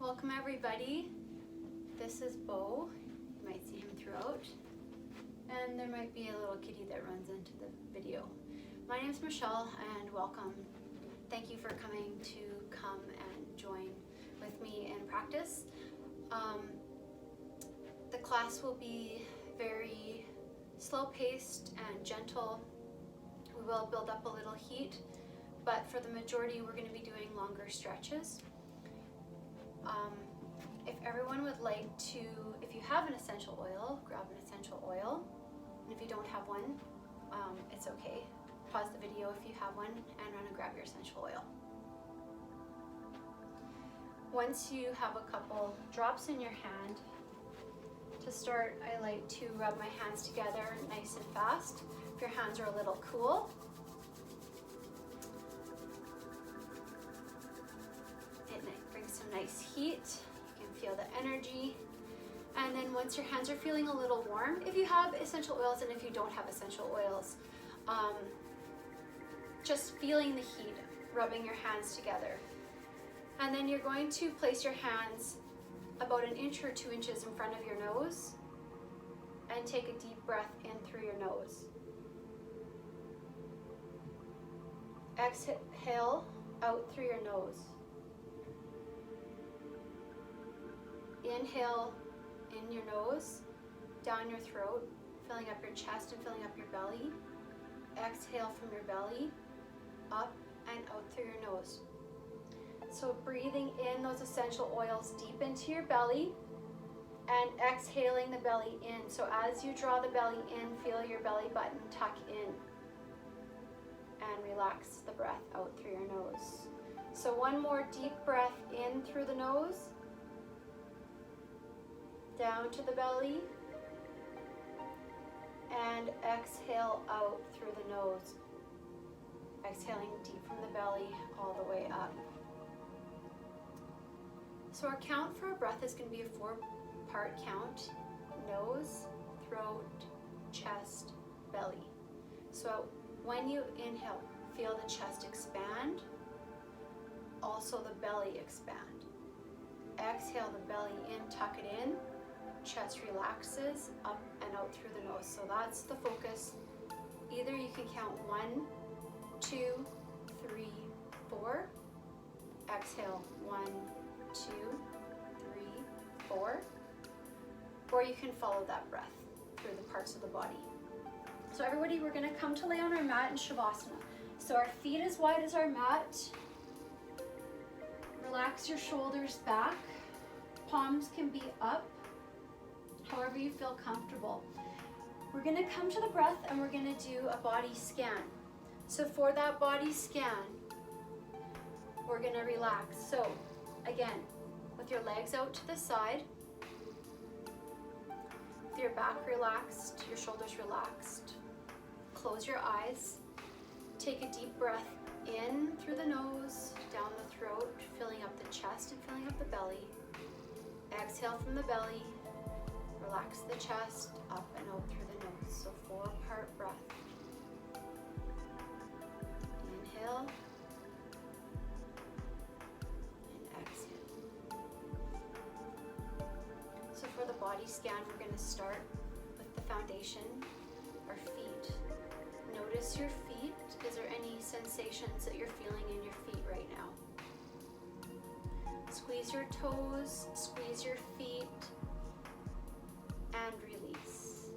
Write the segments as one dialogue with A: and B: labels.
A: Welcome everybody. This is Bo. You might see him throughout. And there might be a little kitty that runs into the video. My name is Michelle and welcome. Thank you for coming and join with me in practice. The class will be very slow-paced and gentle. We will build up a little heat, but for the majority we're going to be doing longer stretches. If everyone would like to, if you have an essential oil, grab an essential oil. And if you don't have one, it's okay. Pause the video if you have one and run and grab your essential oil. Once you have a couple drops in your hand, to start, I like to rub my hands together nice and fast. If your hands are a little cool, it brings some nice heat. You can feel the energy. And then once your hands are feeling a little warm, if you have essential oils and if you don't have essential oils, just feeling the heat, rubbing your hands together. And then you're going to place your hands about 1 inch or 2 inches in front of your nose and take a deep breath in through your nose. Exhale out through your nose. Inhale in your nose, down your throat, filling up your chest and filling up your belly. Exhale from your belly, up and out through your nose. So breathing in those essential oils deep into your belly and exhaling the belly in. So as you draw the belly in, feel your belly button tuck in and relax the breath out through your nose. So one more deep breath in through the nose, down to the belly, and exhale out through the nose. Exhaling deep from the belly all the way up. So our count for our breath is going to be a 4-part count: nose, throat, chest, belly. So when you inhale, feel the chest expand, also the belly expand. Exhale the belly in, tuck it in, chest relaxes, up and out through the nose. So that's the focus. Either you can count 1, 2, 3, 4. Exhale 1, 2, 3, 4. Or you can follow that breath through the parts of the body. So everybody, we're going to come to lay on our mat in Shavasana. So our feet as wide as our mat. Relax your shoulders back. Palms can be up, however you feel comfortable. We're going to come to the breath and we're going to do a body scan. So for that body scan, we're going to relax. So again, with your legs out to the side, with your back relaxed, your shoulders relaxed, close your eyes, take a deep breath in through the nose, down the throat, filling up the chest and filling up the belly. Exhale from the belly, relax the chest, up and out through the nose. So 4-part breath. Inhale and exhale. So for the body scan, we're going to start with the foundation, our feet. Notice your feet. Is there any sensations that you're feeling in your feet right now? Squeeze your toes, squeeze your feet, and release.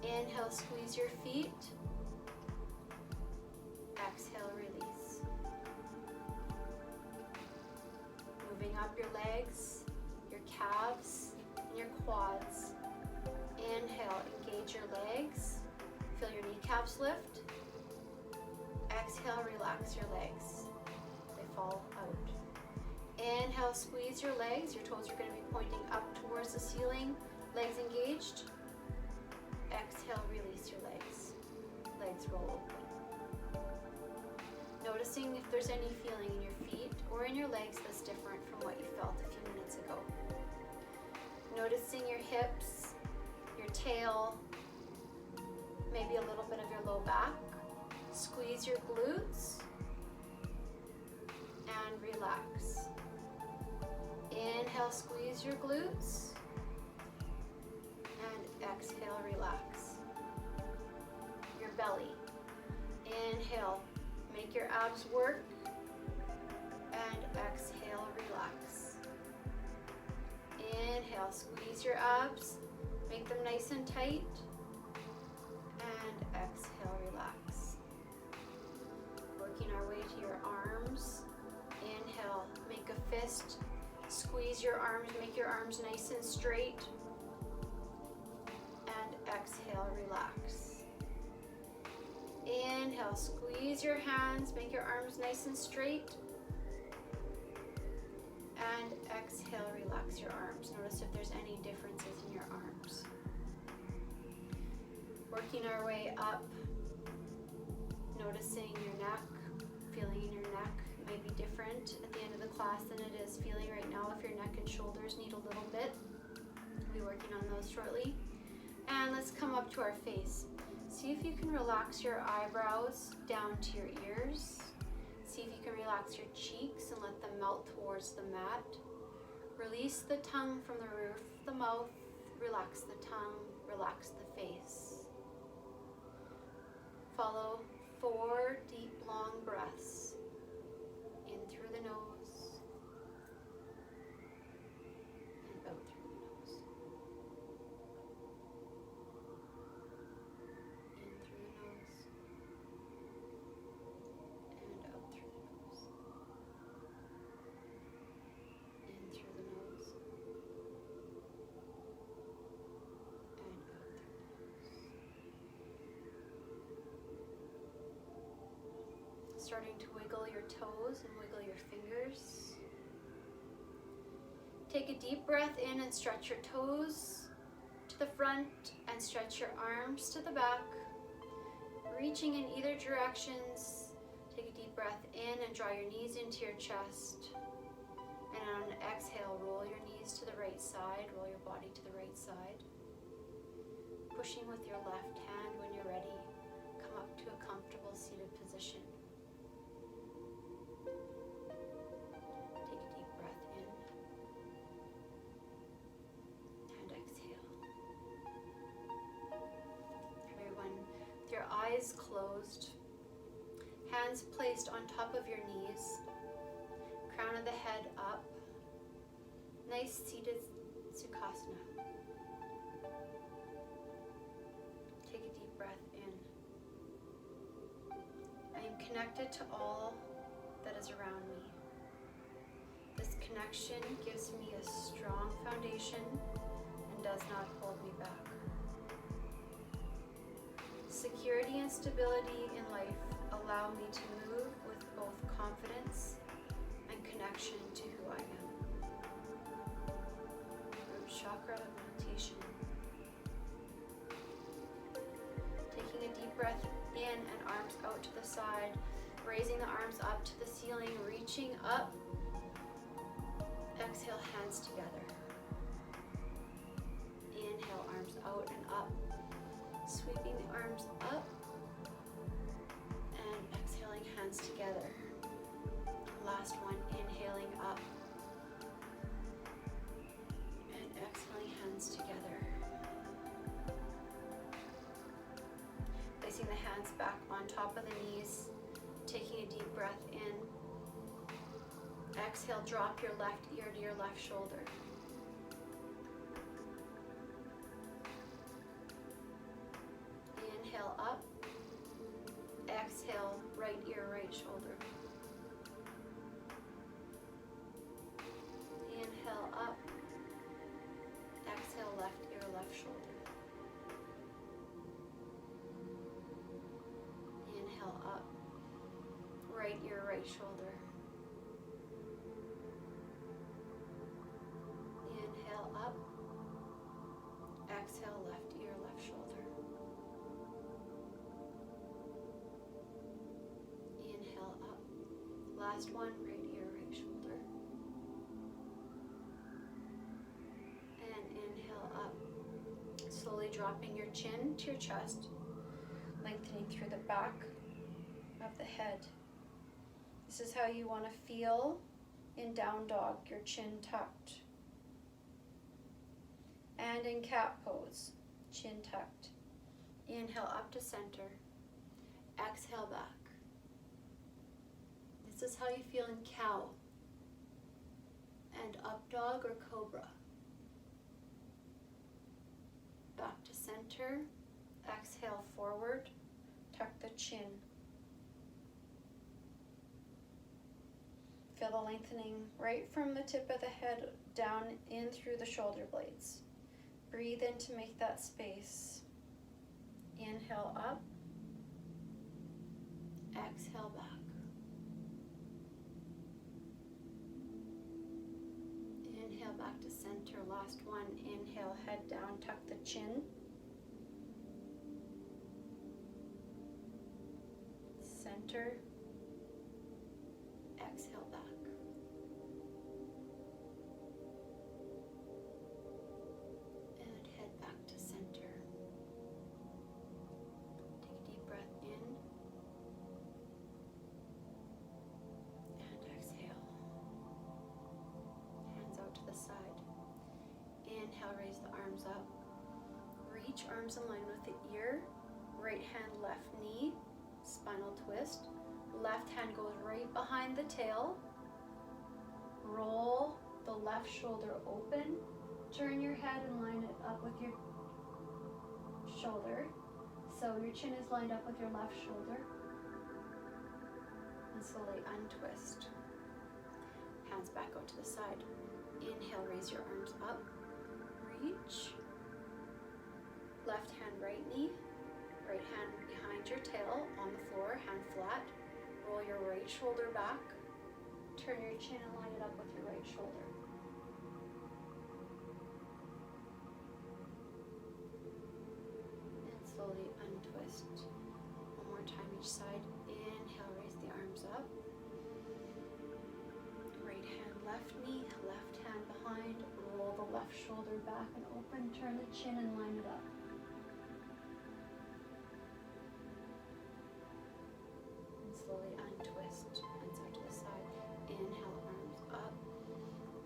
A: Inhale, squeeze your feet. Exhale, release. Moving up your legs, your calves, and your quads. Inhale, engage your legs. Feel your kneecaps lift. Exhale, relax your legs. They fall out. Inhale, squeeze your legs. Your toes are going to be pointing up towards the ceiling. Legs engaged. Exhale, release your legs. Legs roll open. Noticing if there's any feeling in your feet or in your legs that's different from what you felt a few minutes ago. Noticing your hips, your tail, maybe a little bit of your low back. Squeeze your glutes and relax. Inhale, squeeze your glutes. And exhale, relax your belly. Inhale, make your abs work. And exhale, relax. Inhale, squeeze your abs. Make them nice and tight. And exhale, relax. Working our way to your arms. Inhale, make a fist. Squeeze your arms, make your arms nice and straight. And exhale, relax. Inhale, squeeze your hands, make your arms nice and straight. And exhale, relax your arms. Notice if there's any differences in your arms. Working our way up, noticing your neck, feeling in your neck. It may be different at the end of the class than it is feeling right now if your neck and shoulders need a little bit. We'll be working on those shortly. And let's come up to our face. See if you can relax your eyebrows down to your ears. See if you can relax your cheeks and let them melt towards the mat. Release the tongue from the roof of the mouth. Relax the tongue, relax the face. Follow 4 deep, long breaths. In through the nose and out through the nose. In through the nose and out through the nose. In through the nose and out through the nose. Starting to wiggle your toes and wiggle your fingers. Take a deep breath in and stretch your toes to the front and stretch your arms to the back. Reaching in either directions. Take a deep breath in and draw your knees into your chest. And on an exhale, roll your knees to the right side, roll your body to the right side. Pushing with your left hand when you're ready. Come up to a comfortable seated position. Take a deep breath in and exhale. Everyone, with your eyes closed, hands placed on top of your knees, crown of the head up, nice seated Sukhasana. Take a deep breath in. I am connected to all that is around me. This connection gives me a strong foundation and does not hold me back. Security and stability in life allow me to move with both confidence and connection to who I am. Root chakra meditation. Taking a deep breath in and arms out to the side, raising the arms up to the ceiling, reaching up. Exhale, hands together. Inhale, arms out and up. Sweeping the arms up. And exhaling, hands together. Last one, inhaling up. And exhaling, hands together. Placing the hands back on top of the knees. Taking a deep breath in. Exhale, drop your left ear to your left shoulder. Inhale up. Exhale, right ear, right shoulder. Inhale up. Exhale, left ear, left shoulder. Inhale up. Right ear, right shoulder. Inhale up. Exhale, left ear, left shoulder. Inhale up. Last one, right ear, right shoulder. And inhale up. Slowly dropping your chin to your chest, lengthening through the back of the head. This is how you want to feel In down dog, your chin tucked. And in cat pose, chin tucked. Inhale up to center. Exhale back. This is how you feel in cow. And up dog or cobra. Back to center. Exhale forward. Tuck the chin. Feel the lengthening right from the tip of the head down in through the shoulder blades. Breathe in to make that space. Inhale up. Exhale back. Inhale back to center. Last one. Inhale, head down, tuck the chin. Center. Exhale back. And head back to center. Take a deep breath in. And exhale. Hands out to the side. Inhale, raise the arms up. Reach arms in line with the ear. Right hand, left knee. Spinal twist. Left hand goes right behind the tail. Roll the left shoulder open. Turn your head and line it up with your shoulder. So your chin is lined up with your left shoulder. And slowly untwist. Hands back out to the side. Inhale, raise your arms up. Reach. Left hand, right knee. Right hand behind your tail on the floor, hand flat. Roll your right shoulder back. Turn your chin and line it up with your right shoulder. And slowly untwist. One more time each side. Inhale, raise the arms up. Right hand, left knee, left hand behind. Roll the left shoulder back and open. Turn the chin and line it up. Slowly untwist, hands out to the side. Inhale, arms up.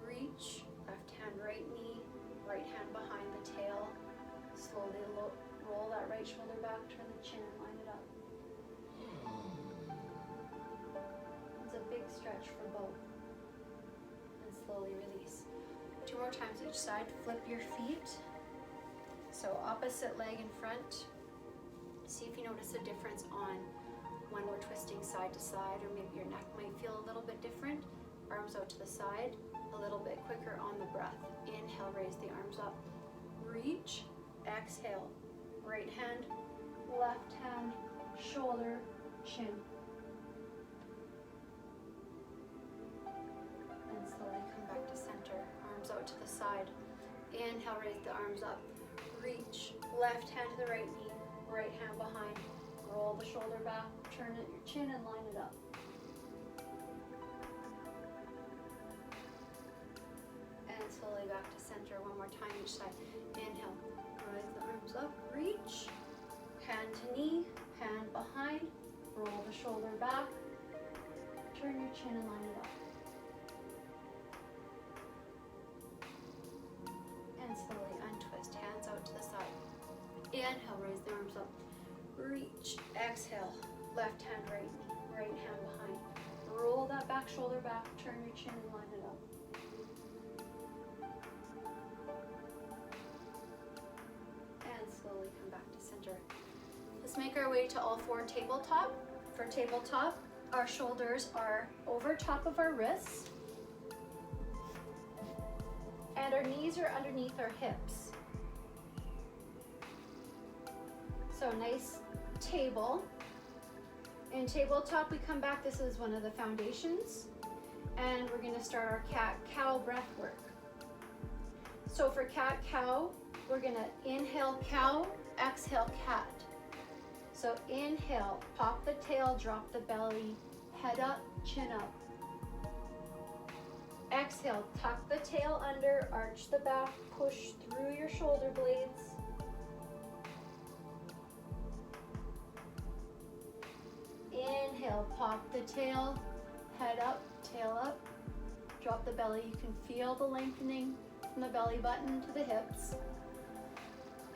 A: Reach, left hand, right knee, right hand behind the tail. Slowly roll that right shoulder back, turn the chin and line it up. It's a big stretch for both. And slowly release. 2 more times each side. Flip your feet. So opposite leg in front. See if you notice a difference on when we're twisting side to side, or maybe your neck might feel a little bit different. Arms out to the side, a little bit quicker on the breath. Inhale, raise the arms up. Reach, exhale. Right hand, left hand, shoulder, chin. And slowly come back to center. Arms out to the side. Inhale, raise the arms up. Reach, left hand to the right knee, right hand behind. Roll the shoulder back, turn it your chin and line it up. And slowly back to center. One more time each side. Inhale, rise the arms up, reach. Hand to knee, hand behind. Roll the shoulder back, turn your chin and line it up. And slowly untwist, hands out to the side. Inhale, raise the arms up. Reach, exhale, left hand, right knee, right hand behind. Roll that back shoulder back, turn your chin and line it up. And slowly come back to center. Let's make our way to all 4 tabletop. For tabletop, our shoulders are over top of our wrists. And our knees are underneath our hips. So nice table. In tabletop, we come back. This is one of the foundations. And we're gonna start our cat-cow breath work. So for cat-cow, we're gonna inhale cow, exhale cat. So inhale, pop the tail, drop the belly, head up, chin up. Exhale, tuck the tail under, arch the back, push through your shoulder blades. Inhale, pop the tail, head up, tail up, drop the belly. You can feel the lengthening from the belly button to the hips.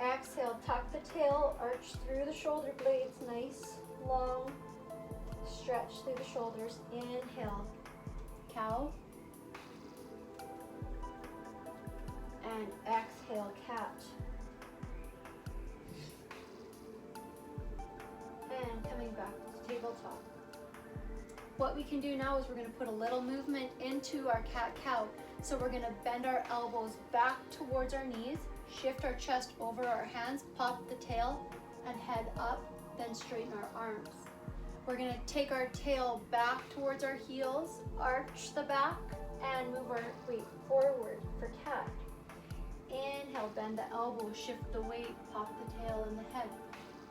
A: Exhale, tuck the tail, arch through the shoulder blades, nice, long stretch through the shoulders. Inhale, cow. And exhale, cat. And coming back to tabletop. What we can do now is we're going to put a little movement into our cat-cow. So we're going to bend our elbows back towards our knees, shift our chest over our hands, pop the tail and head up, then straighten our arms. We're going to take our tail back towards our heels, arch the back, and move our weight forward for cat. Inhale, bend the elbows, shift the weight, pop the tail in the head.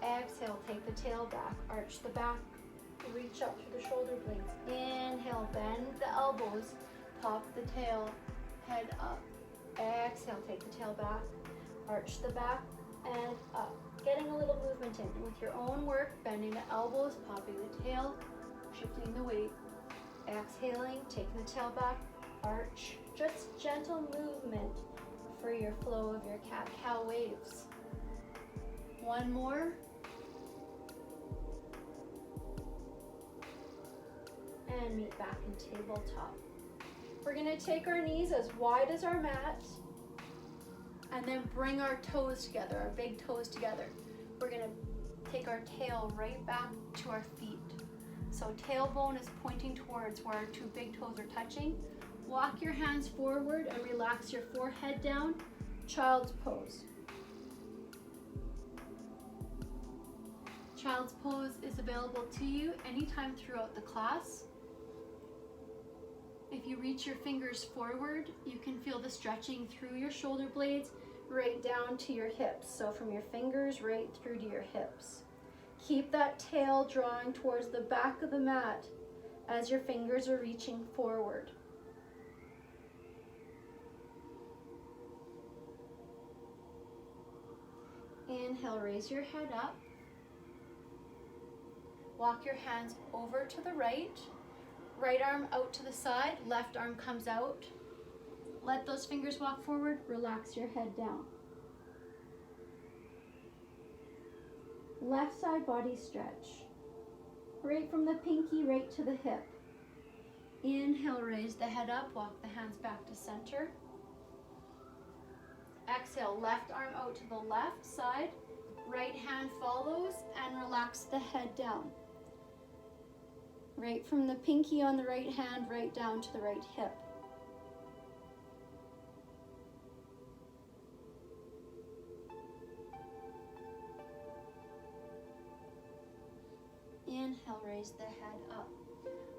A: Exhale, take the tail back, arch the back, reach up through the shoulder blades. Inhale, bend the elbows, pop the tail, head up. Exhale, take the tail back, arch the back, and up. Getting a little movement in with your own work, bending the elbows, popping the tail, shifting the weight. Exhaling, taking the tail back, arch. Just gentle movement for your flow of your cat-cow waves. One more. And meet back in tabletop. We're going to take our knees as wide as our mat and then bring our toes together, our big toes together. We're going to take our tail right back to our feet. So tailbone is pointing towards where our two big toes are touching. Walk your hands forward and relax your forehead down. Child's pose. Child's pose is available to you anytime throughout the class. If you reach your fingers forward, you can feel the stretching through your shoulder blades right down to your hips. So from your fingers right through to your hips. Keep that tail drawing towards the back of the mat as your fingers are reaching forward. Inhale, raise your head up. Walk your hands over to the right. Right arm out to the side, left arm comes out. Let those fingers walk forward, relax your head down. Left side body stretch. Right from the pinky right to the hip. Inhale, raise the head up, walk the hands back to center. Exhale, left arm out to the left side. Right hand follows and relax the head down. Right from the pinky on the right hand, right down to the right hip. Inhale, raise the head up.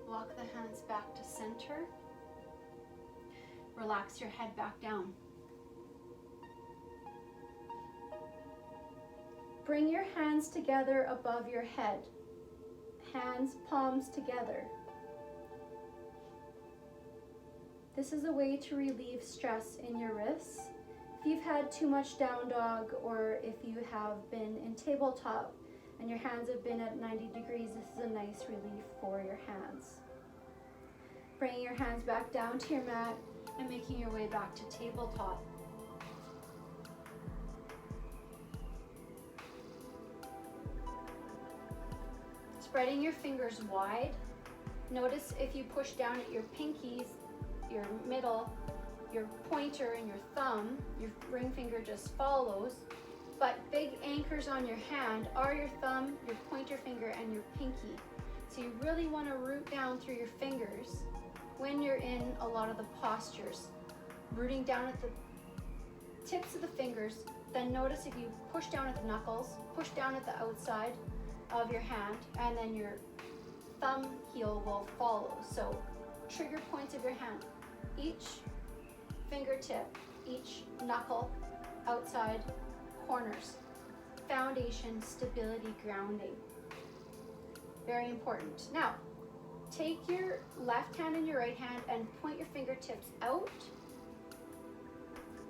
A: Walk the hands back to center. Relax your head back down. Bring your hands together above your head. Hands, palms together. This is a way to relieve stress in your wrists. If you've had too much down dog or if you have been in tabletop and your hands have been at 90 degrees, this is a nice relief for your hands. Bringing your hands back down to your mat and making your way back to tabletop. Spreading your fingers wide. Notice if you push down at your pinkies, your middle, your pointer and your thumb, your ring finger just follows. But big anchors on your hand are your thumb, your pointer finger, and your pinky. So you really want to root down through your fingers when you're in a lot of the postures. Rooting down at the tips of the fingers. Then notice if you push down at the knuckles, push down at the outside of your hand, and then your thumb heel will follow. So trigger points of your hand. Each fingertip, each knuckle, outside, corners. Foundation, stability, grounding. Very important. Now, take your left hand and your right hand and point your fingertips out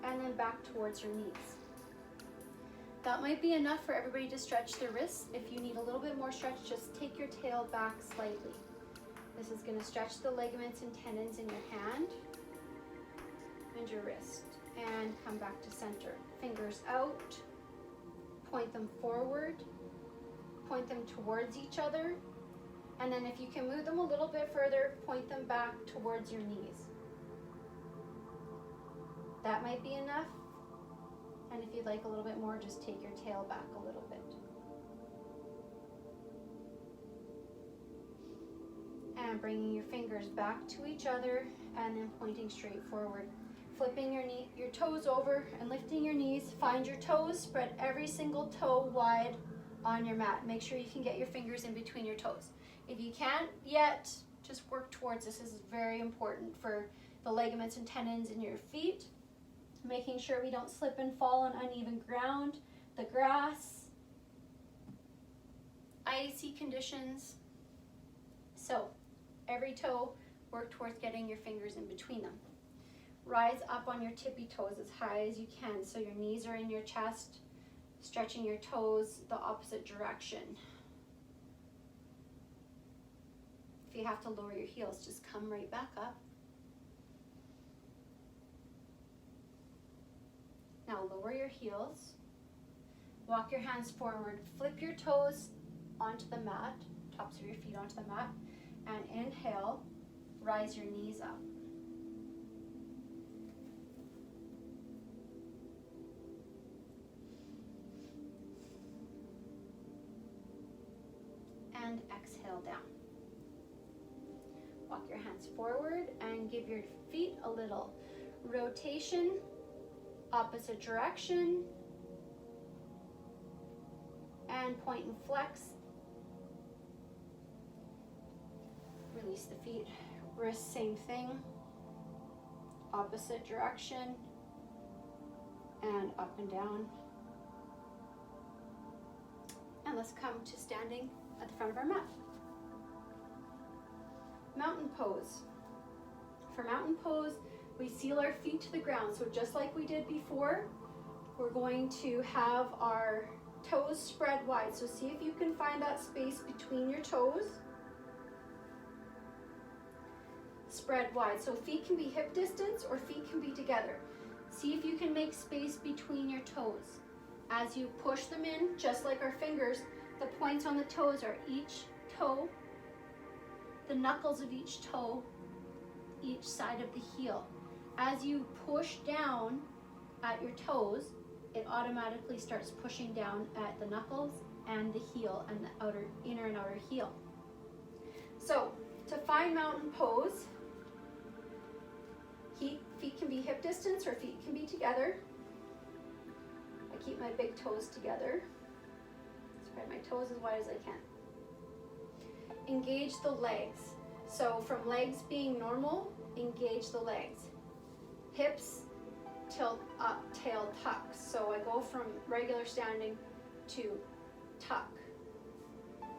A: and then back towards your knees. That might be enough for everybody to stretch their wrists. If you need a little bit more stretch, just take your tail back slightly. This is going to stretch the ligaments and tendons in your hand. and your wrist. And come back to center. Fingers out, point them forward, point them towards each other, and then if you can move them a little bit further, point them back towards your knees. That might be enough, and if you'd like a little bit more, just take your tail back a little bit. And bringing your fingers back to each other, and then pointing straight forward. Flipping your toes over and lifting your knees. Find your toes, spread every single toe wide on your mat. Make sure you can get your fingers in between your toes. If you can't yet, just work towards this. This is very important for the ligaments and tendons in your feet. Making sure we don't slip and fall on uneven ground, the grass, icy conditions. So every toe, work towards getting your fingers in between them. Rise up on your tippy toes as high as you can, so your knees are in your chest, stretching your toes the opposite direction. If you have to lower your heels, just come right back up. Now lower your heels, walk your hands forward, flip your toes onto the mat, tops of your feet onto the mat, and inhale, rise your knees up. And exhale down. Walk your hands forward and give your feet a little rotation, opposite direction, and point and flex. Release the feet, wrists, same thing, opposite direction, and up and down. And let's come to standing at the front of our mat. Mountain pose. For mountain pose, we seal our feet to the ground. So just like we did before, we're going to have our toes spread wide. So see if you can find that space between your toes. Spread wide. So feet can be hip distance or feet can be together. See if you can make space between your toes. As you push them in, just like our fingers, the points on the toes are each toe, the knuckles of each toe, each side of the heel. As you push down at your toes, it automatically starts pushing down at the knuckles and the heel and the inner and outer heel. So to find mountain pose, feet can be hip distance or feet can be together. I keep my big toes together. Spread my toes as wide as I can. Engage the legs. So from legs being normal, engage the legs. Hips tilt up, tail tucks. So I go from regular standing to tuck.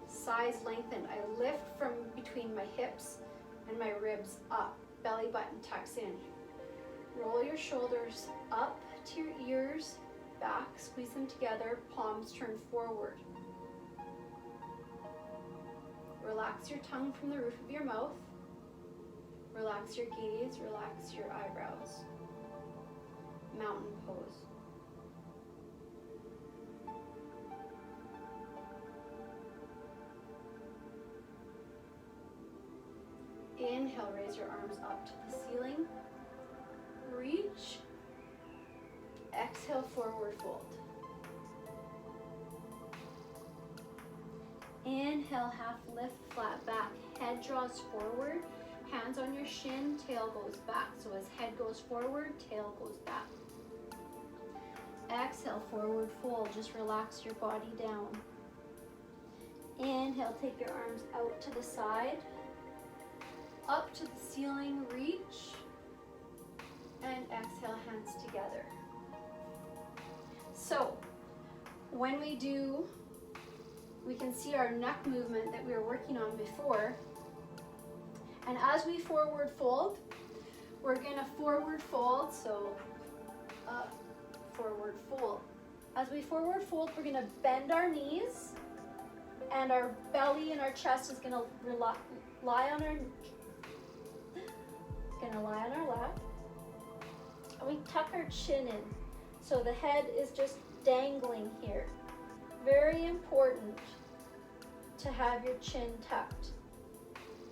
A: Sides lengthen. I lift from between my hips and my ribs up. Belly button tucks in. Roll your shoulders up to your ears, back, squeeze them together, palms turn forward. Relax your tongue from the roof of your mouth. Relax your gaze, relax your eyebrows. Mountain pose. Inhale, raise your arms up to the ceiling. Reach. Exhale, forward fold. Inhale, half lift, flat back. Head draws forward, hands on your shin, tail goes back. So as head goes forward, tail goes back. Exhale, forward fold. Just relax your body down. Inhale, take your arms out to the side, up to the ceiling, reach, and exhale, hands together. So when we do, we can see our neck movement that we were working on before. And as we forward fold, we're gonna forward fold, so up, forward fold. As we forward fold, we're gonna bend our knees, and our belly and our chest is gonna lie on our lap.
B: we tuck our chin in. So the head is just dangling here. Very important to have your chin tucked.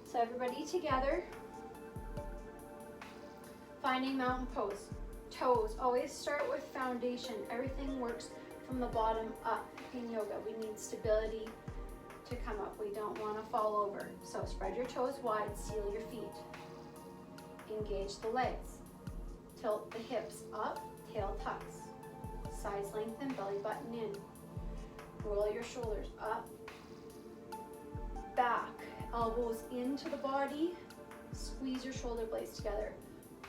B: So everybody together. Finding mountain pose. Toes, always start with foundation. Everything works from the bottom up in yoga. We need stability to come up. We don't want to fall over. So spread your toes wide, seal your feet. Engage the legs. Tilt the hips up, tail tucks. Sides lengthen, belly button in. Roll your shoulders up, back, elbows into the body. Squeeze your shoulder blades together.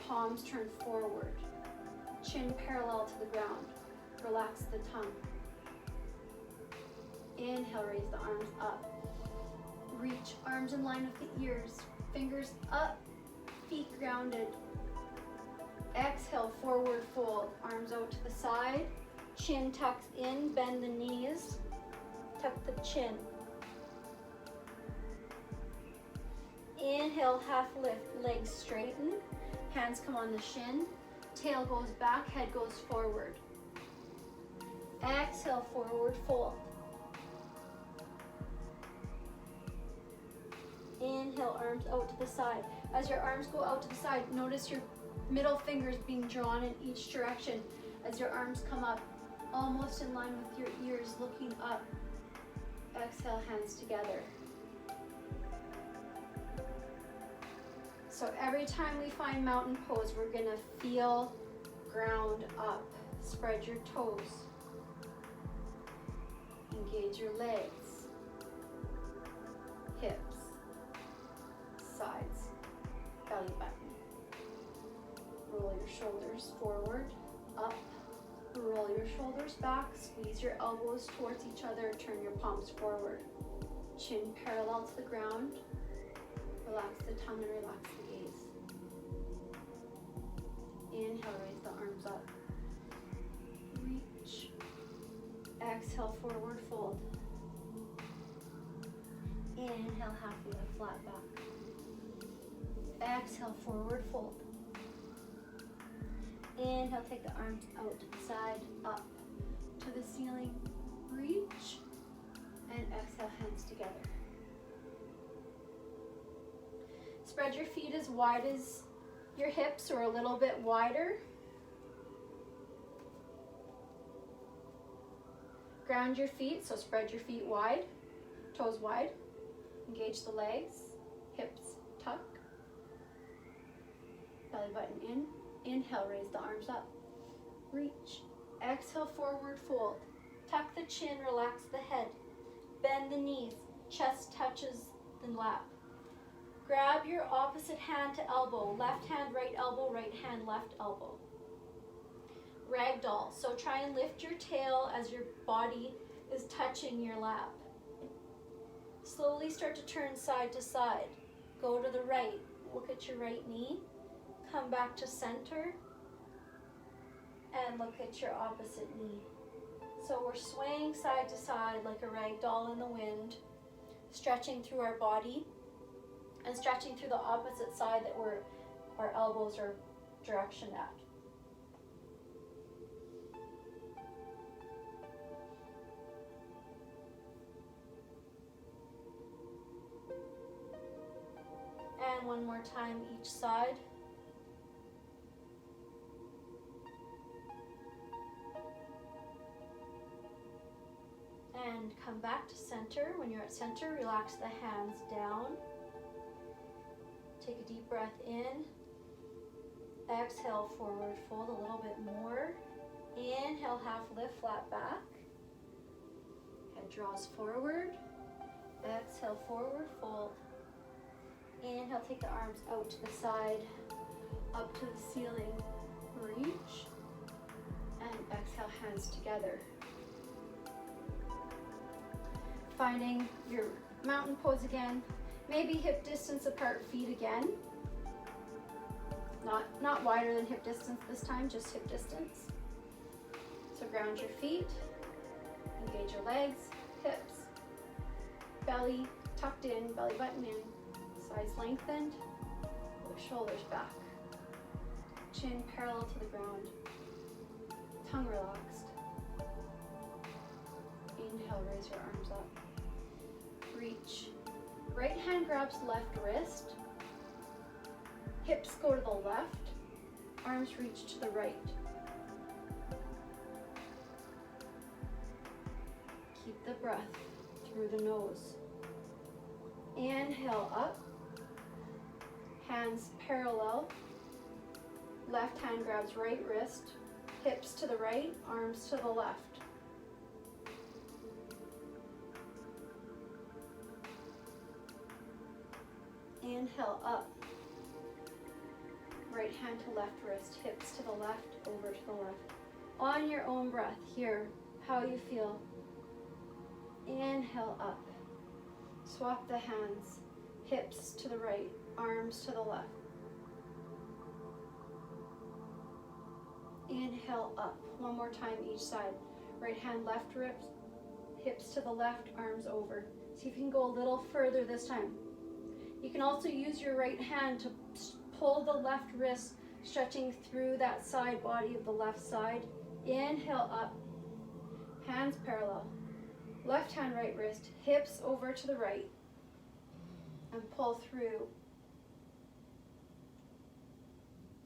B: Palms turn forward. Chin parallel to the ground. Relax the tongue. Inhale, raise the arms up. Reach arms in line with the ears. Fingers up, feet grounded. Exhale, forward fold. Arms out to the side. Chin tucks in, bend the knees. Tuck the chin. Inhale, half lift, legs straighten. Hands come on the shin. Tail goes back, head goes forward. Exhale, forward fold. Inhale, arms out to the side. As your arms go out to the side, notice your middle fingers being drawn in each direction. As your arms come up, almost in line with your ears, looking up. Exhale, hands together. So every time we find mountain pose, we're gonna feel ground up. Spread your toes. Engage your legs, hips, sides, belly button. Roll your shoulders forward, up. Roll your shoulders back. Squeeze your elbows towards each other. Turn your palms forward. Chin parallel to the ground. Relax the tongue and relax the gaze. Inhale, raise the arms up. Reach. Exhale, forward fold. Inhale, half lift, flat back. Exhale, forward fold. Inhale, take the arms out to the side, up to the ceiling. Reach. And exhale, hands together. Spread your feet as wide as your hips or a little bit wider. Ground your feet, so spread your feet wide, toes wide. Engage the legs, hips tuck, belly button in. Inhale, raise the arms up. Reach. Exhale, forward fold. Tuck the chin, relax the head. Bend the knees, chest touches the lap. Grab your opposite hand to elbow. Left hand, right elbow, right hand, left elbow. Ragdoll. So try and lift your tail as your body is touching your lap. Slowly start to turn side to side. Go to the right. Look at your right knee. Come back to center. And look at your opposite knee. So we're swaying side to side like a rag doll in the wind, stretching through our body and stretching through the opposite side that our elbows are directioned at. And one more time each side. And come back to center. When you're at center, relax the hands down. Take a deep breath in. Exhale, forward fold a little bit more. Inhale, half lift, flat back. Head draws forward. Exhale, forward fold. Inhale, take the arms out to the side, up to the ceiling. Reach. And exhale, hands together. Finding your mountain pose again. Maybe hip distance apart, feet again. Not wider than hip distance this time, just hip distance. So ground your feet, engage your legs, hips, belly tucked in, belly button in, sides lengthened, pull the shoulders back.
A: Chin parallel to the ground. Tongue relaxed. Inhale, raise your arms up. Reach. Right hand grabs left wrist. Hips go to the left. Arms reach to the right. Keep the breath through the nose. Inhale up. Hands parallel. Left hand grabs right wrist. Hips to the right, arms to the left. Inhale up. Right hand to left wrist, hips to the left, over to the left. On your own breath, here, how you feel. Inhale up. Swap the hands, hips to the right, arms to the left. Inhale up. One more time each side. Right hand left wrist, hips to the left, arms over. See if you can go a little further this time. You can also use your right hand to pull the left wrist, stretching through that side body of the left side. Inhale up. Hands parallel. Left hand, right wrist, hips over to the right. And pull through.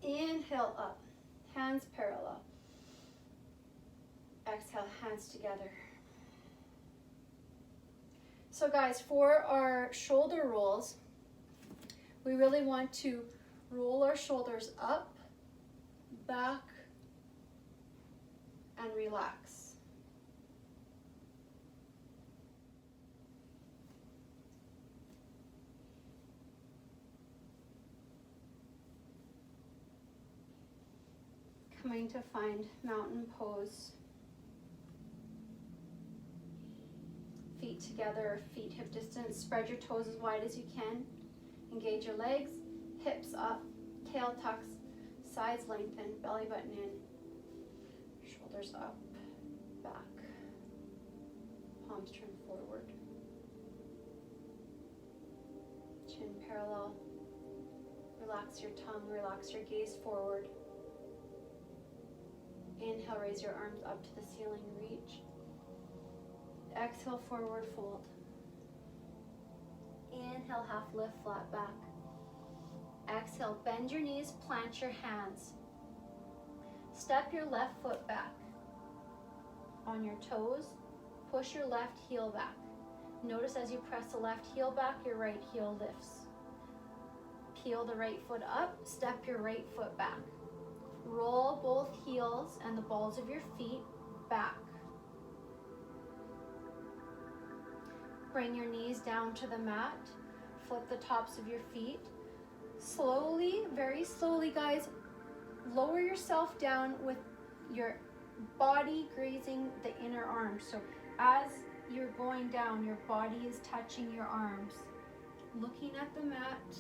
A: Inhale up. Hands parallel. Exhale, hands together. So guys, for our shoulder rolls, we really want to roll our shoulders up, back, and relax. Coming to find mountain pose. Feet together, feet hip distance. Spread your toes as wide as you can. Engage your legs, hips up, tail tucks, sides lengthen, belly button in, shoulders up, back, palms turn forward, chin parallel. Relax your tongue, relax your gaze forward. Inhale, raise your arms up to the ceiling, reach. Exhale, forward fold. Inhale, half lift, flat back. Exhale, bend your knees, plant your hands. Step your left foot back. On your toes, push your left heel back. Notice as you press the left heel back, your right heel lifts. Peel the right foot up, step your right foot back. Roll both heels and the balls of your feet back. Bring your knees down to the mat. Flip the tops of your feet. Slowly, very slowly, guys, lower yourself down with your body grazing the inner arms. So as you're going down, your body is touching your arms. Looking at the mat.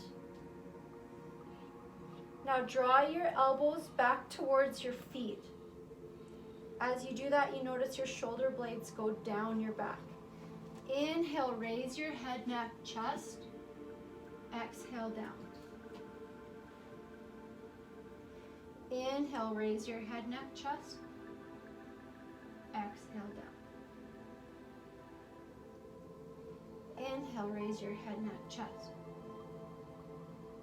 A: Now draw your elbows back towards your feet. As you do that, you notice your shoulder blades go down your back. Inhale, raise your head, neck, chest. Exhale, down. Inhale, raise your head, neck, chest. Exhale, down. Inhale, raise your head, neck, chest.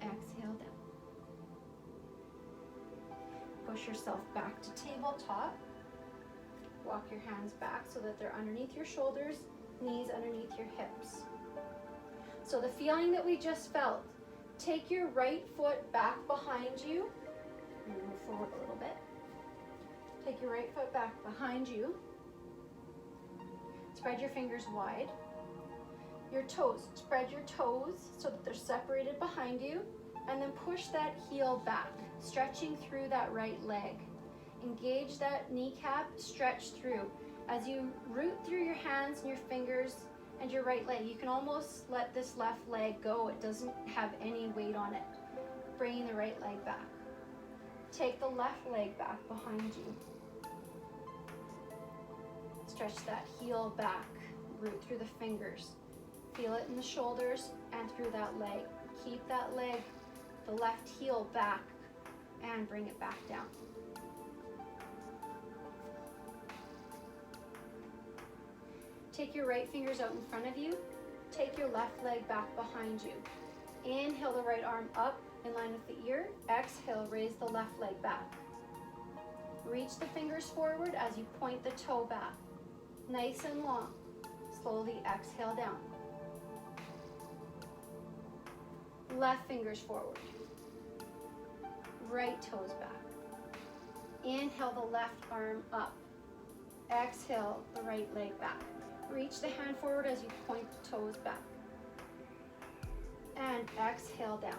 A: Exhale, down. Push yourself back to tabletop. Walk your hands back so that they're underneath your shoulders, knees underneath your hips. So the feeling that we just felt, take your right foot back behind you. And move forward a little bit. Take your right foot back behind you. Spread your fingers wide. Your toes, spread your toes so that they're separated behind you. And then push that heel back, stretching through that right leg. Engage that kneecap, stretch through. As you root through your hands and your fingers and your right leg, you can almost let this left leg go. It doesn't have any weight on it. Bringing the right leg back. Take the left leg back behind you. Stretch that heel back, root through the fingers. Feel it in the shoulders and through that leg. Keep that leg, the left heel back,
B: and bring it back down. Take your right fingers out in front of you. Take your left leg back behind you. Inhale the right arm up in line with the ear. Exhale, raise the left leg back. Reach the fingers forward as you point the toe back. Nice and long. Slowly exhale down. Left fingers forward. Right toes back. Inhale the left arm up. Exhale the right leg back. Reach the hand forward as you point the toes back. And exhale down.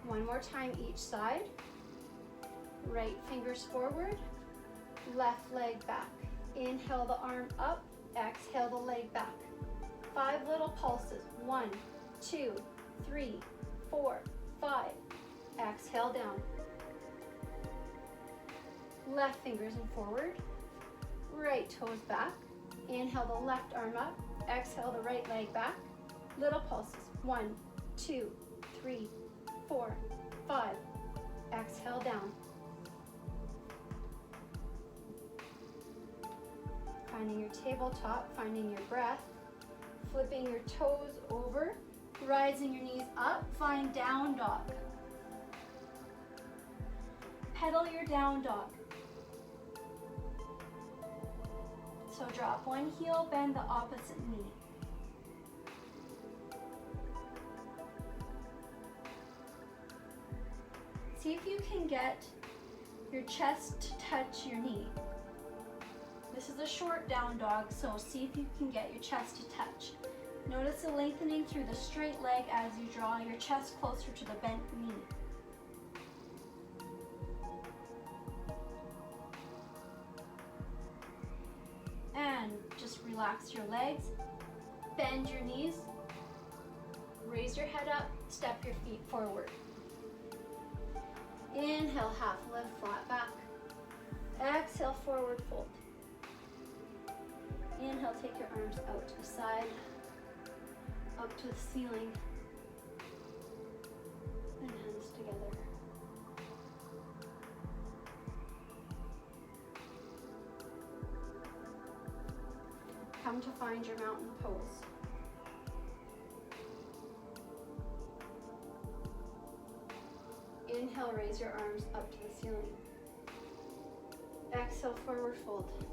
B: One more time each side. Right fingers forward, left leg back. Inhale the arm up, exhale the leg back. 5 little pulses. 1, 2, 3, 4, 5. Exhale down. Left fingers in forward, right toes back. Inhale the left arm up, exhale the right leg back. Little pulses. 1, 2, 3, 4, 5. Exhale down. Finding your tabletop, finding your breath, flipping your toes over, rising your knees up, find down dog. Pedal your down dog. So drop one heel, bend the opposite knee. See if you can get your chest to touch your knee. This is a short down dog, so see if you can get your chest to touch. Notice the lengthening through the straight leg as you draw your chest closer to the bent knee. And just relax your legs, bend your knees, raise your head up, step your feet forward. Inhale, half lift, flat back. Exhale, forward fold. Inhale, take your arms out to the side, up to the ceiling, and hands together. Come to find your mountain pose. Inhale, raise your arms up to the ceiling. Exhale, forward fold.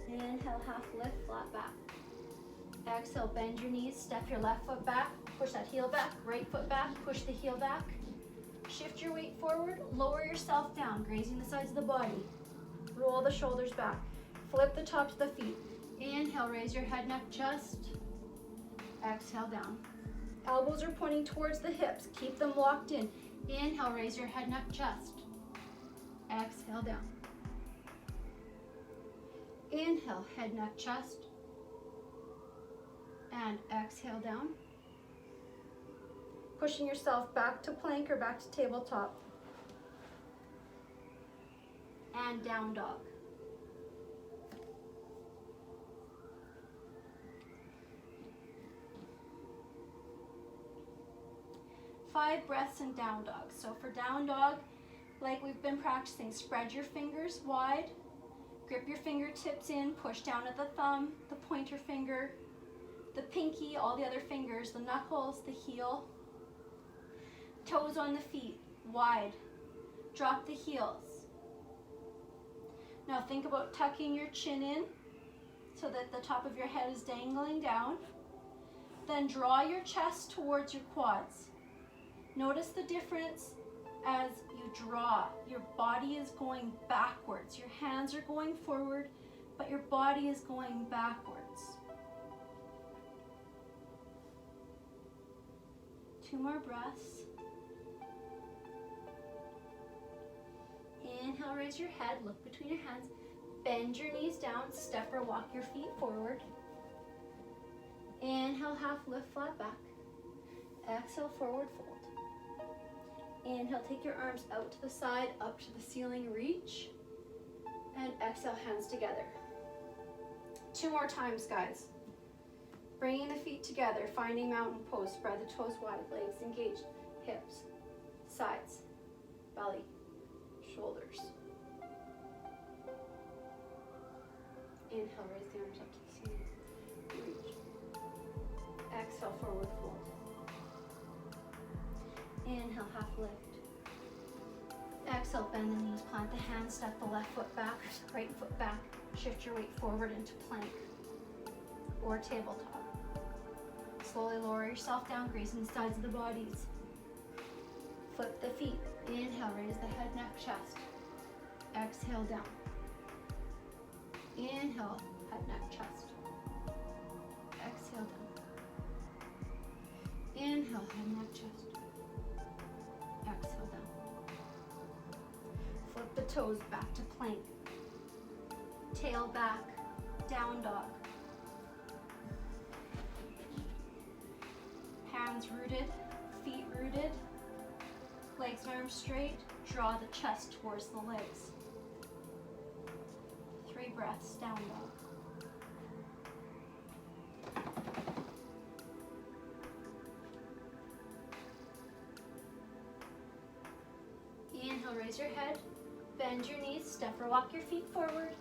B: Inhale, half lift, flat back. Exhale, bend your knees, step your left foot back, push that heel back, right foot back, push the heel back. Shift your weight forward, lower yourself down, grazing the sides of the body. Roll the shoulders back, flip the tops of the feet. Inhale, raise your head, neck, chest. Exhale, down. Elbows are pointing towards the hips, keep them locked in. Inhale, raise your head, neck, chest. Exhale, down. Inhale, head, neck, chest. And exhale down. Pushing yourself back to plank or back to tabletop. And down dog. Five breaths in down dog. So for down dog, like we've been practicing, spread your fingers wide, grip your fingertips in, push down at the thumb, the pointer finger, the pinky, all the other fingers, the knuckles, the heel, toes on the feet, wide, drop the heels. Now think about tucking your chin in so that the top of your head is dangling down. Then draw your chest towards your quads. Notice the difference as you draw. Your body is going backwards. Your hands are going forward, but your body is going backwards. 2 more breaths. Inhale, raise your head, look between your hands. Bend your knees down, step or walk your feet forward. Inhale, half lift, flat back. Exhale, forward fold. Inhale, take your arms out to the side, up to the ceiling, reach. And exhale, hands together. 2 more times, guys. Bringing the feet together, finding mountain pose. Spread the toes wide, legs engaged, hips, sides, belly, shoulders. Inhale, raise the arms up to the ceiling. Reach. Exhale, forward fold. Inhale, half lift. Exhale, bend the knees, plant the hands, step the left foot back, right foot back. Shift your weight forward into plank or tabletop. Slowly lower yourself down, grazing the sides of the bodies. Flip the feet. Inhale, raise the head, neck, chest. Exhale, down. Inhale, head, neck, chest. Exhale, down. Inhale, head, neck, chest. Exhale, down. Flip the toes back to plank. Tail back, down dog. Hands rooted, feet rooted, legs and arms straight. Draw the chest towards the legs. 3 breaths, down dog. Inhale, raise your head, bend your knees, step or walk your feet forward.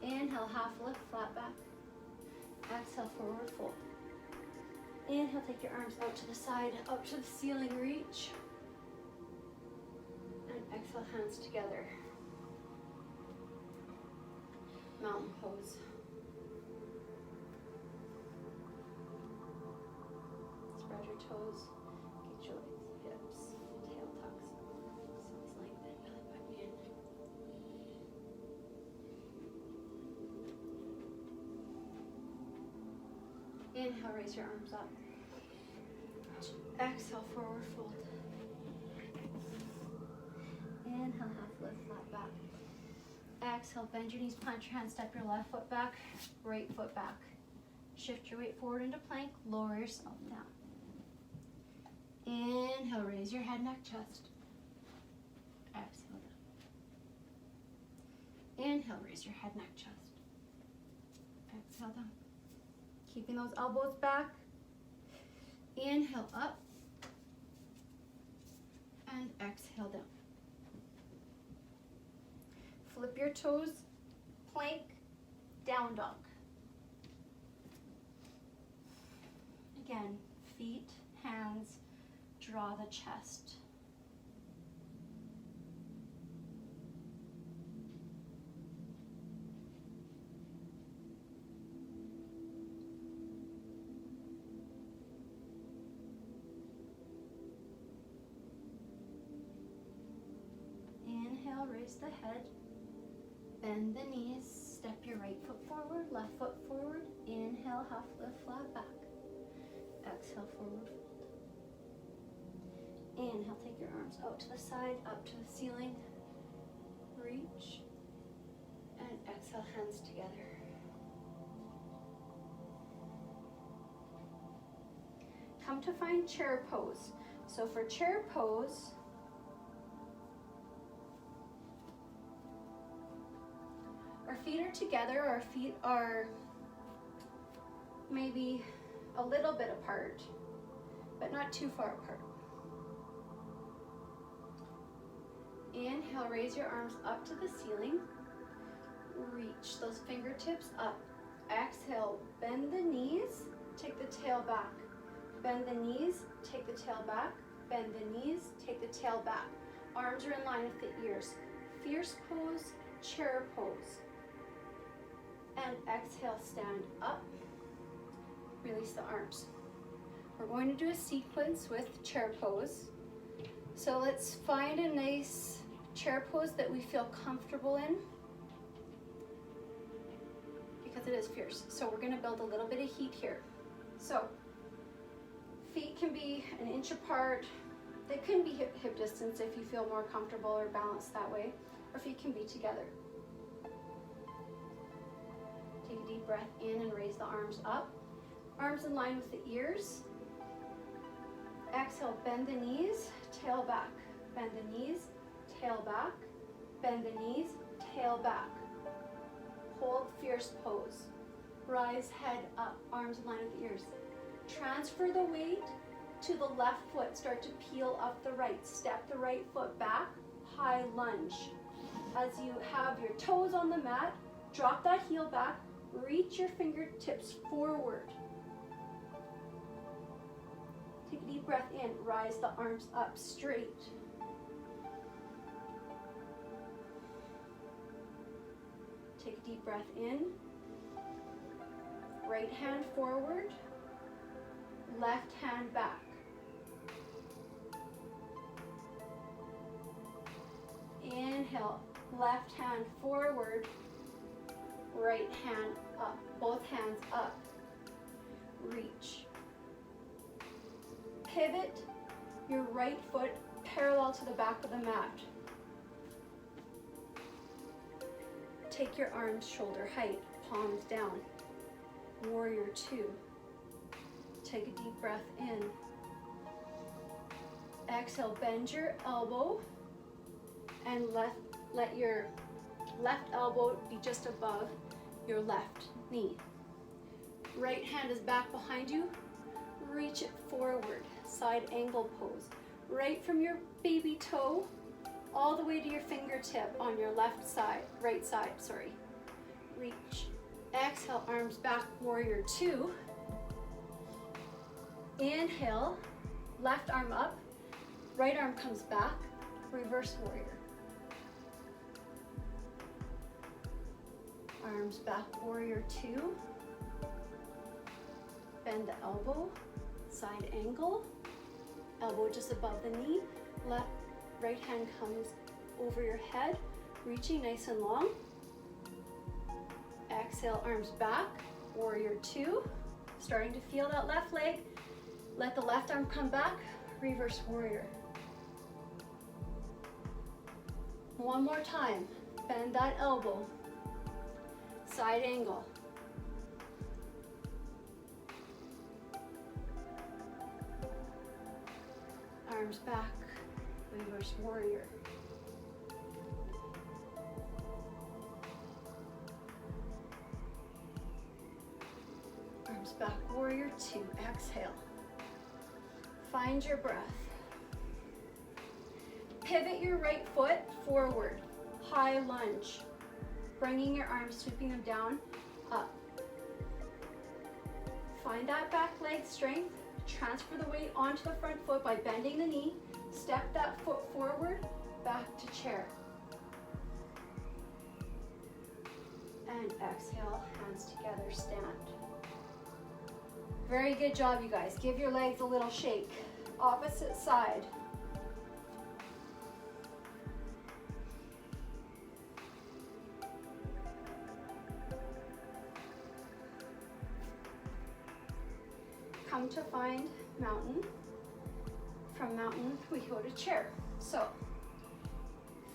B: Inhale, half lift, flat back. Exhale, forward fold. Inhale, take your arms out to the side, up to the ceiling, reach. And exhale, hands together. Mountain pose. Spread your toes, get your legs, hips, tail tucks. Squeeze lengthen, belly button in. Inhale, raise your arms up. Exhale, forward fold. Inhale, half lift, flat back. Exhale, bend your knees, plant your hands, step your left foot back, right foot back. Shift your weight forward into plank, lower yourself down. Inhale, raise your head, neck, chest. Exhale, down. Inhale, raise your head, neck, chest. Exhale, down. Keeping those elbows back. Inhale, up. And exhale, down. Flip your toes, plank, down dog. Again, feet, hands, draw the chest. Inhale, raise the head. Bend the knees, step your right foot forward, left foot forward. Inhale, half lift, flat back. Exhale, forward fold. Inhale, take your arms out to the side, up to the ceiling. Reach. And exhale, hands together. Come to find chair pose. So for chair pose, our feet are together, our feet are maybe a little bit apart, but not too far apart. Inhale, raise your arms up to the ceiling. Reach those fingertips up. Exhale, bend the knees, take the tail back. Bend the knees, take the tail back. Bend the knees, take the tail back. Arms are in line with the ears. Fierce pose, chair pose. And exhale, stand up. Release the arms. We're going to do a sequence with chair pose. So let's find a nice chair pose that we feel comfortable in, because it is fierce. So we're going to build a little bit of heat here. So feet can be an inch apart. They can be hip distance if you feel more comfortable or balanced that way, or feet can be together. Take a deep breath in and raise the arms up. Arms in line with the ears. Exhale, bend the knees, tail back. Bend the knees, tail back. Bend the knees, tail back. Hold fierce pose. Rise head up, arms in line with the ears. Transfer the weight to the left foot. Start to peel up the right. Step the right foot back, high lunge. As you have your toes on the mat, drop that heel back, reach your fingertips forward. Take a deep breath in, rise the arms up straight. Take a deep breath in. Right hand forward, left hand back. Inhale, left hand forward, right hand up, both hands up. Reach. Pivot your right foot parallel to the back of the mat. Take your arms shoulder height, palms down. Warrior two. Take a deep breath in. Exhale, bend your elbow and let your left elbow be just above your left knee. Right hand is back behind you. Reach it forward, side angle pose. Right from your baby toe all the way to your fingertip on your left side, right side, sorry. Reach. Exhale, arms back, warrior two. Inhale, left arm up, right arm comes back, reverse warrior. Arms back, warrior two. Bend the elbow, side angle, elbow just above the knee, right hand comes over your head, reaching nice and long. Exhale, arms back, warrior two. Starting to feel that left leg. Let the left arm come back, reverse warrior. One more time, bend that elbow, side angle. Arms back, reverse warrior. Arms back, warrior two, exhale. Find your breath. Pivot your right foot forward, high lunge. Bringing your arms, sweeping them down, up. Find that back leg strength. Transfer the weight onto the front foot by bending the knee. Step that foot forward, back to chair. And exhale, hands together, stand. Very good job, you guys. Give your legs a little shake. Opposite side. Come to find mountain. From mountain, we go to chair. So,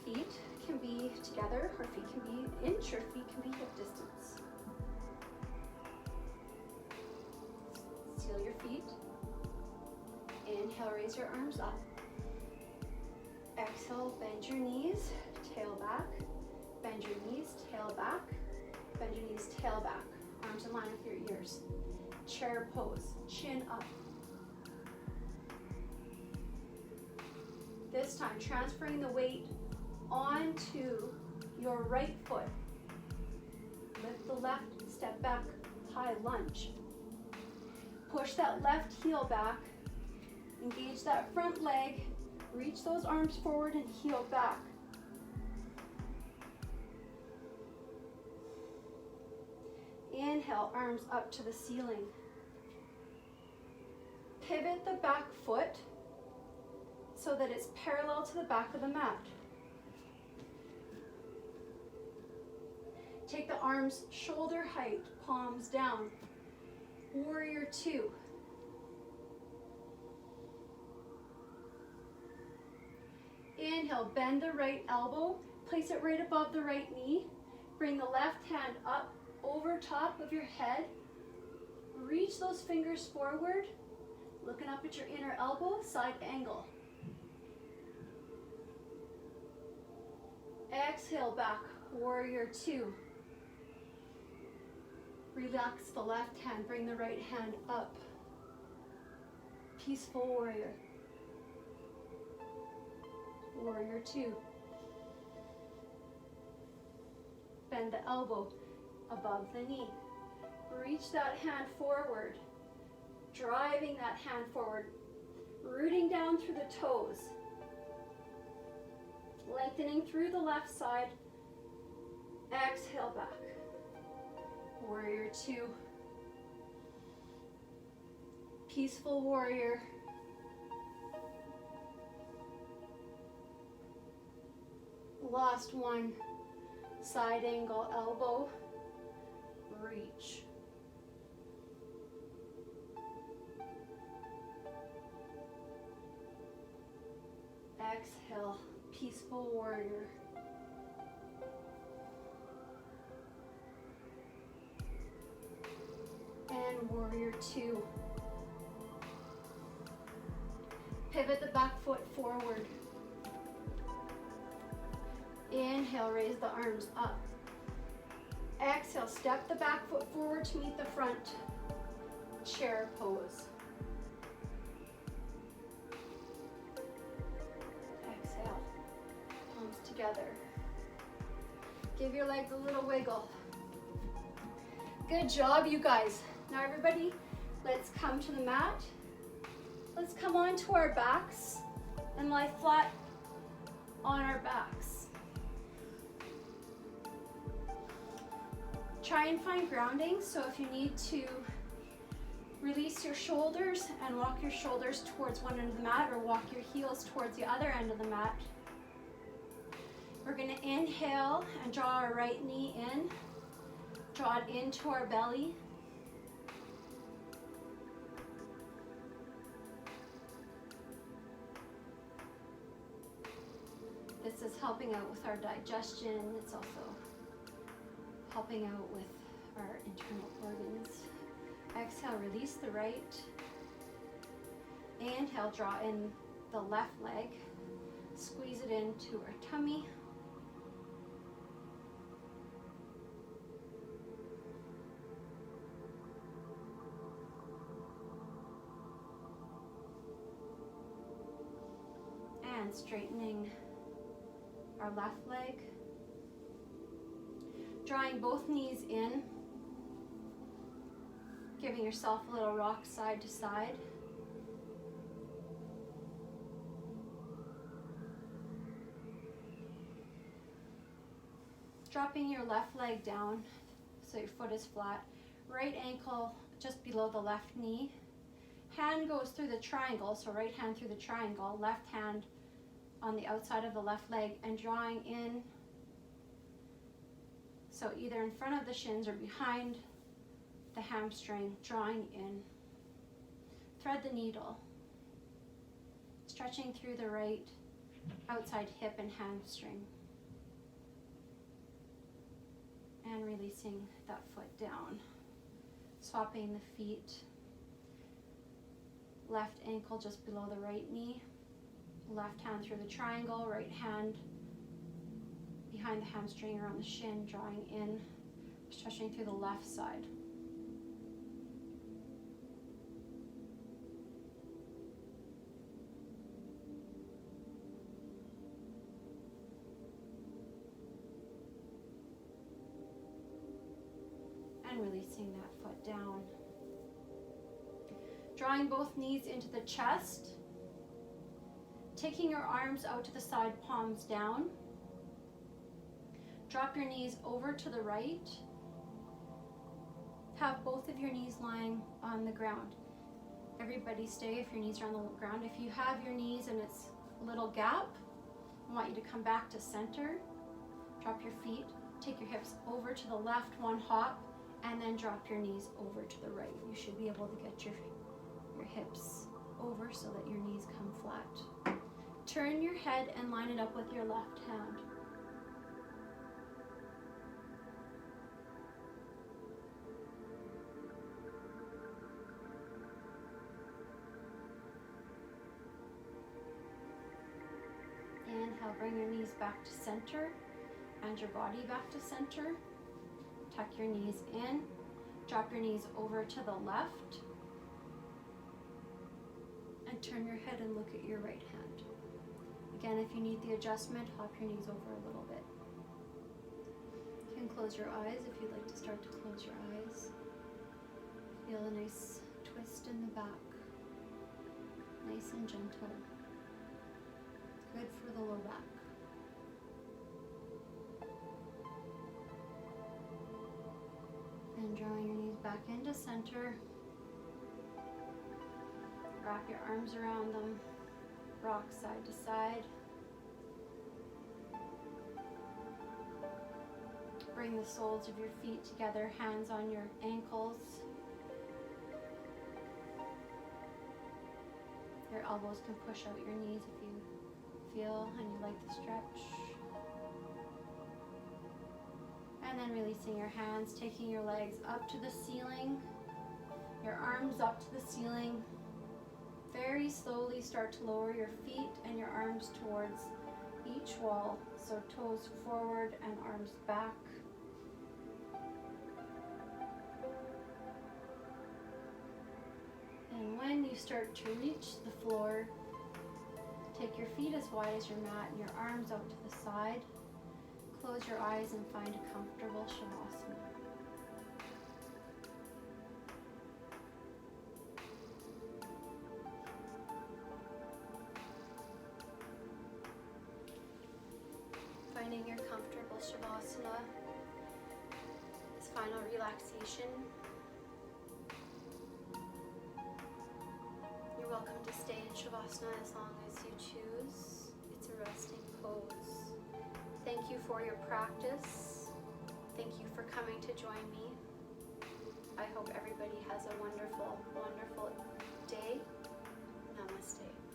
B: feet can be together, or feet can be inch, or feet can be hip distance. Seal your feet. Inhale, raise your arms up. Exhale, bend your knees, tail back. Bend your knees, tail back. Bend your knees, tail back. Arms in line with your ears. Chair pose, chin up. This time, transferring the weight onto your right foot. Lift the left, step back, high lunge. Push that left heel back. Engage that front leg. Reach those arms forward and heel back. Inhale, arms up to the ceiling. Pivot the back foot so that it's parallel to the back of the mat. Take the arms shoulder height, palms down. Warrior two. Inhale, bend the right elbow, place it right above the right knee. Bring the left hand up over top of your head. Reach those fingers forward, looking up at your inner elbow, side angle. Exhale back, warrior two. Relax the left hand, bring the right hand up. Peaceful warrior. Warrior 2. Bend the elbow above the knee. Reach that hand forward, driving that hand forward, rooting down through the toes, lengthening through the left side. Exhale back. Warrior 2. Peaceful warrior. Last one. Side angle elbow. Reach. Exhale. Peaceful warrior. And warrior 2. Pivot the back foot forward. Inhale, raise the arms up. Exhale, step the back foot forward to meet the front. Chair pose. Exhale, palms together. Give your legs a little wiggle. Good job, you guys. Now everybody, let's come to the mat. Let's come onto our backs and lie flat on our backs. Try and find grounding, so if you need to release your shoulders and walk your shoulders towards one end of the mat or walk your heels towards the other end of the mat. We're going to inhale and draw our right knee in, draw it into our belly. This is helping out with our digestion. It's also helping out with our internal organs. Exhale, release the right. Inhale, draw in the left leg. Squeeze it into our tummy. And straightening our left leg. Drawing both knees in, giving yourself a little rock side to side. Dropping your left leg down so your foot is flat. Right ankle just below the left knee. Hand goes through the triangle, so right hand through the triangle, left hand on the outside of the left leg, and drawing in. So either in front of the shins or behind the hamstring, drawing in. Thread the needle. Stretching through the right outside hip and hamstring. And releasing that foot down. Swapping the feet. Left ankle just below the right knee. Left hand through the triangle, right hand behind the hamstring or on the shin, drawing in, stretching through the left side. And releasing that foot down. Drawing both knees into the chest. Taking your arms out to the side, palms down. Drop your knees over to the right. Have both of your knees lying on the ground. Everybody stay if your knees are on the ground. If you have your knees and it's a little gap, I want you to come back to center. Drop your feet. Take your hips over to the left, one hop, and then drop your knees over to the right. You should be able to get your hips over so that your knees come flat. Turn your head and line it up with your left hand. Inhale, bring your knees back to center and your body back to center. Tuck your knees in, drop your knees over to the left. and turn your head and look at your right hand. Again, if you need the adjustment, hop your knees over a little bit. You can close your eyes if you'd like to start to close your eyes. Feel a nice twist in the back. Nice and gentle. Good for the low back. And drawing your knees back into center. Wrap your arms around them. Rock side to side. Bring the soles of your feet together, hands on your ankles. Your elbows can push out your knees if you feel and you like the stretch. And then releasing your hands, taking your legs up to the ceiling, your arms up to the ceiling. Very slowly start to lower your feet and your arms towards each wall. So toes forward and arms back. And when you start to reach the floor, take your feet as wide as your mat and your arms out to the side. Close your eyes and find a comfortable Shavasana. Finding your comfortable Shavasana, this final relaxation. You're welcome to stay in Shavasana as long as you choose. It's a resting pose. Thank you for your practice. Thank you for coming to join me. I hope everybody has a wonderful, wonderful day. Namaste.